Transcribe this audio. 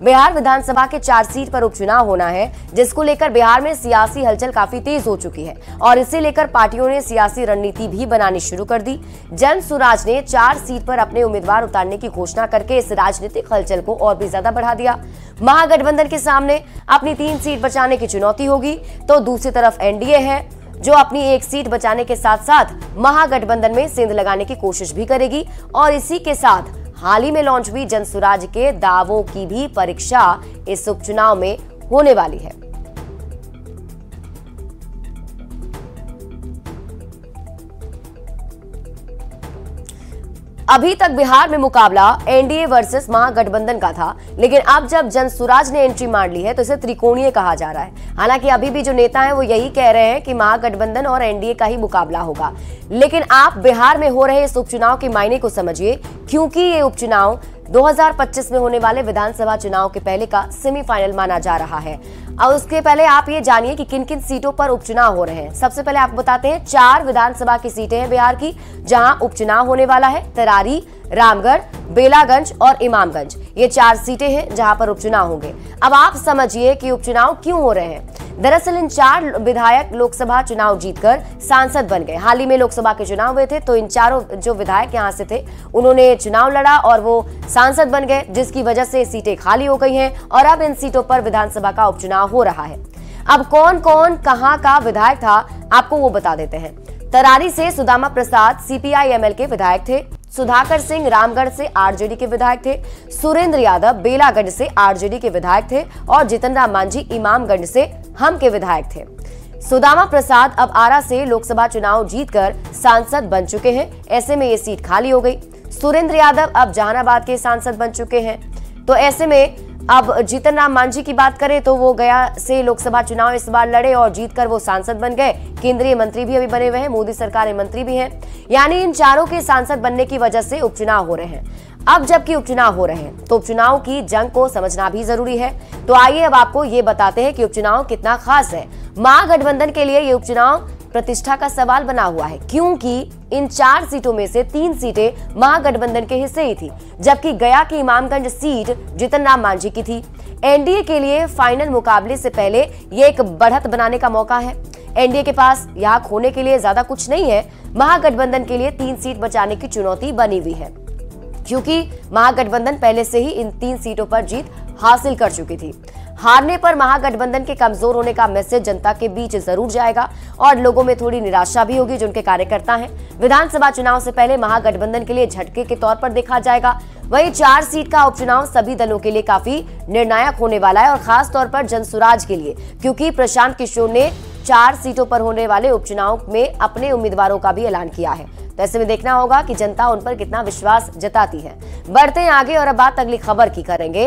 बिहार विधानसभा के 4 सीट पर उपचुनाव होना है, जिसको लेकर बिहार में सियासी हलचल काफी तेज हो चुकी है और इसे लेकर पार्टियों ने सियासी रणनीति भी बनानी शुरू कर दी। जन सुराज ने 4 सीट पर अपने उम्मीदवार उतारने की घोषणा करके इस राजनीतिक हलचल को और भी ज्यादा बढ़ा दिया। महागठबंधन के सामने अपनी 3 सीट बचाने की चुनौती होगी, तो दूसरी तरफ एनडीए है जो अपनी 1 सीट बचाने के साथ साथ महागठबंधन में सेंध लगाने की कोशिश भी करेगी। और इसी के साथ हाल ही में लॉन्च हुई जन सुराज के दावों की भी परीक्षा इस उपचुनाव में होने वाली है। अभी तक बिहार में मुकाबला एनडीए वर्सेस महागठबंधन का था, लेकिन अब जब जन सुराज ने एंट्री मार ली है तो इसे त्रिकोणीय कहा जा रहा है। हालांकि अभी भी जो नेता हैं वो यही कह रहे हैं कि महागठबंधन और एनडीए का ही मुकाबला होगा, लेकिन आप बिहार में हो रहे इस उपचुनाव के मायने को समझिए, क्योंकि ये उपचुनाव 2025 में होने वाले विधानसभा चुनाव के पहले का सेमीफाइनल माना जा रहा है। और उसके पहले आप ये जानिए कि किन किन सीटों पर उपचुनाव हो रहे हैं। सबसे पहले आपको बताते हैं 4 विधानसभा की सीटें हैं बिहार की जहां उपचुनाव होने वाला है। तरारी, रामगढ़, बेलागंज और इमामगंज, ये 4 सीटें हैं जहां पर उपचुनाव होंगे। अब आप समझिए कि उपचुनाव क्यों हो रहे हैं। दरअसल इन 4 विधायक लोकसभा चुनाव जीतकर सांसद बन गए। हाल ही में लोकसभा के चुनाव हुए थे, तो इन चारों जो विधायक यहां से थे उन्होंने चुनाव लड़ा और वो सांसद बन गए, जिसकी वजह से सीटें खाली हो गई हैं और अब इन सीटों पर विधानसभा का उपचुनाव हो रहा है। अब कौन कौन कहां का विधायक था आपको वो बता देते हैं। तरारी से सुदामा प्रसाद सीपीआई-एमएल के विधायक थे। सुधाकर सिंह रामगढ़ से आरजेडी के विधायक थे। सुरेंद्र यादव बेलागंज से आरजेडी के विधायक थे और जितन राम मांझी इमामगंज से हम के विधायक थे। सुदामा प्रसाद अब आरा से लोकसभा चुनाव जीतकर सांसद बन चुके हैं, ऐसे में ये सीट खाली हो गई। सुरेंद्र यादव अब जहानाबाद के सांसद बन चुके हैं, तो ऐसे में अब जितन राम मांझी की बात करें तो वो गया से लोकसभा चुनाव इस बार लड़े और जीतकर वो सांसद बन गए। केंद्रीय मंत्री भी अभी बने हुए हैं, मोदी सरकार में मंत्री भी हैं। यानी इन चारों के सांसद बनने की वजह से उपचुनाव हो रहे हैं। अब जबकि उपचुनाव हो रहे हैं तो उपचुनाव की जंग को समझना भी जरूरी है। तो आइए अब आपको ये बताते हैं कि उपचुनाव कितना खास है। महागठबंधन के लिए ये उपचुनाव प्रतिष्ठा का सवाल बना हुआ है, क्योंकि इन 4 सीटों में से 3 सीटें महागठबंधन के हिस्से ही थी, जबकि गया की इमामगंज सीट जितन राम मांझी की थी। एनडीए के लिए फाइनल मुकाबले से पहले ये एक बढ़त बनाने का मौका है। एनडीए के पास यहाँ खोने के लिए ज्यादा कुछ नहीं है। महागठबंधन के लिए 3 सीट बचाने की चुनौती बनी हुई है, क्योंकि महागठबंधन पहले से ही इन 3 सीटों पर जीत हासिल कर चुकी थी। हारने पर महागठबंधन के कमजोर होने का मैसेज जनता के बीच जरूर जाएगा और लोगों में थोड़ी निराशा भी होगी जो उनके कार्यकर्ता हैं। विधानसभा चुनाव से पहले महागठबंधन के लिए झटके के तौर पर देखा जाएगा। वहीं 4 सीट का उपचुनाव सभी दलों के लिए काफी निर्णायक होने वाला है और खास तौर पर जनसुराज के लिए, क्योंकि प्रशांत किशोर ने 4 सीटों पर होने वाले उपचुनाव में अपने उम्मीदवारों का भी ऐलान किया है। तो ऐसे में देखना होगा कि जनता उन पर कितना विश्वास जताती है। बढ़ते हैं आगे और अब बात अगली खबर की करेंगे।